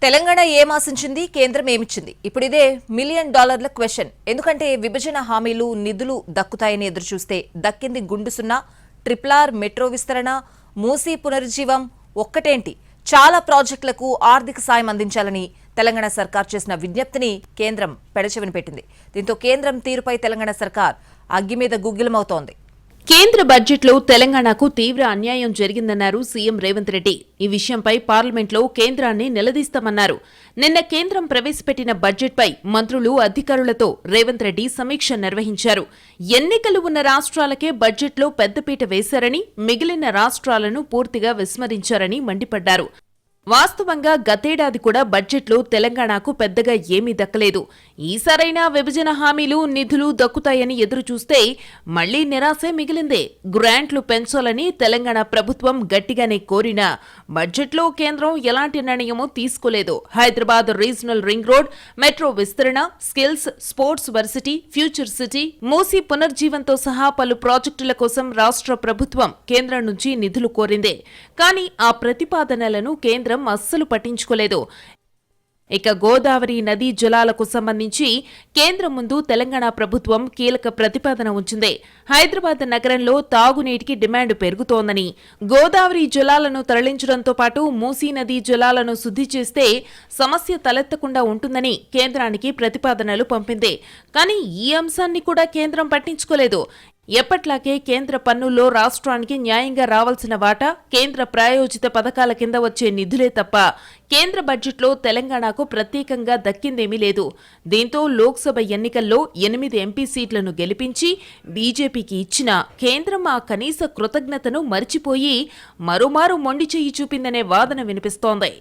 తెలంగాణ ఏం ఆశించింది, కేంద్రం ఏమిచ్చింది? ఇప్పుడు ఇదే $1,000,000 క్వశ్చన్. ఎందుకంటే విభజన హామీలు, నిధులు దక్కుతాయని ఎదురుచూస్తే దక్కింది గుండు సున్నా. ట్రిపుల్ మెట్రో విస్తరణ, మూసీ పునరుజ్జీవం ఒక్కటేంటి, చాలా ప్రాజెక్టులకు ఆర్థిక సాయం అందించాలని తెలంగాణ సర్కార్ చేసిన విజ్ఞప్తిని కేంద్రం పెడచెవిన పెట్టింది. దీంతో కేంద్రం తీరుపై తెలంగాణ సర్కార్ అగ్గి మీద గుగ్గిలమవుతోంది. కేంద్ర బడ్జెట్లో తెలంగాణకు తీవ్ర అన్యాయం జరిగిందన్నారు సీఎం రేవంత్ రెడ్డి. ఈ విషయంపై పార్లమెంట్లో కేంద్రాన్ని నిలదీస్తామన్నారు. నిన్న కేంద్రం ప్రవేశపెట్టిన బడ్జెట్పై మంత్రులు, అధికారులతో రేవంత్ రెడ్డి సమీక్ష నిర్వహించారు. ఎన్నికలు ఉన్న రాష్ట్రాలకే బడ్జెట్లో పెద్దపీట వేశారని, మిగిలిన రాష్ట్రాలను పూర్తిగా విస్మరించారని మండిపడ్డారు. వాస్తవంగా గతేడాది కూడా బడ్జెట్లో తెలంగాణకు పెద్దగా ఏమీ దక్కలేదు. ఈసారైనా విభజన హామీలు, నిధులు దక్కుతాయని ఎదురుచూస్తే మళ్లీ నిరాశే మిగిలిందే. గ్రాంట్లు పెంచాలని తెలంగాణ ప్రభుత్వం గట్టిగానే కోరినా బడ్జెట్లో కేంద్రం ఎలాంటి నిర్ణయమూ తీసుకోలేదు. Hyderabad regional ring road, metro విస్తరణ, skills, sports varsity, future city, Musi పునర్జీవంతో సహా పలు ప్రాజెక్టుల కోసం రాష్ట్ర ప్రభుత్వం కేంద్రం నుంచి నిధులు కోరిందే. కానీ ఆ ప్రతిపాదనలను కేంద్రం అస్సలు పట్టించుకోలేదు. ఇక గోదావరి నదీ జలాలకు సంబంధించి కేంద్రం ముందు తెలంగాణ ప్రభుత్వం కీలక ప్రతిపాదన ఉంచింది. హైదరాబాద్ నగరంలో తాగునీటికి డిమాండ్ పెరుగుతోందని, గోదావరి జలాలను తరలించడంతో పాటు మూసీ నదీ జలాలను శుద్ధి చేస్తే సమస్య తలెత్తకుండా ఉంటుందని కేంద్రానికి ప్రతిపాదనలు పంపింది. కానీ ఈ అంశాన్ని కూడా కేంద్రం పట్టించుకోలేదు. ఎప్పట్లాగే కేంద్ర పన్నుల్లో రాష్ట్రానికి న్యాయంగా రావాల్సిన వాటా, కేంద్ర ప్రాయోజిత పథకాల కింద వచ్చే నిధులే తప్ప కేంద్ర బడ్జెట్లో తెలంగాణకు ప్రత్యేకంగా దక్కిందేమీ లేదు. దీంతో లోక్సభ ఎన్నికల్లో 8 ఎంపీ సీట్లను గెలిపించి బీజేపీకి ఇచ్చిన కేంద్రం ఆ కనీస కృతజ్ఞతను మరిచిపోయి మరోమారు మొండి చెయ్యి చూపిందనే వాదన వినిపిస్తోంది.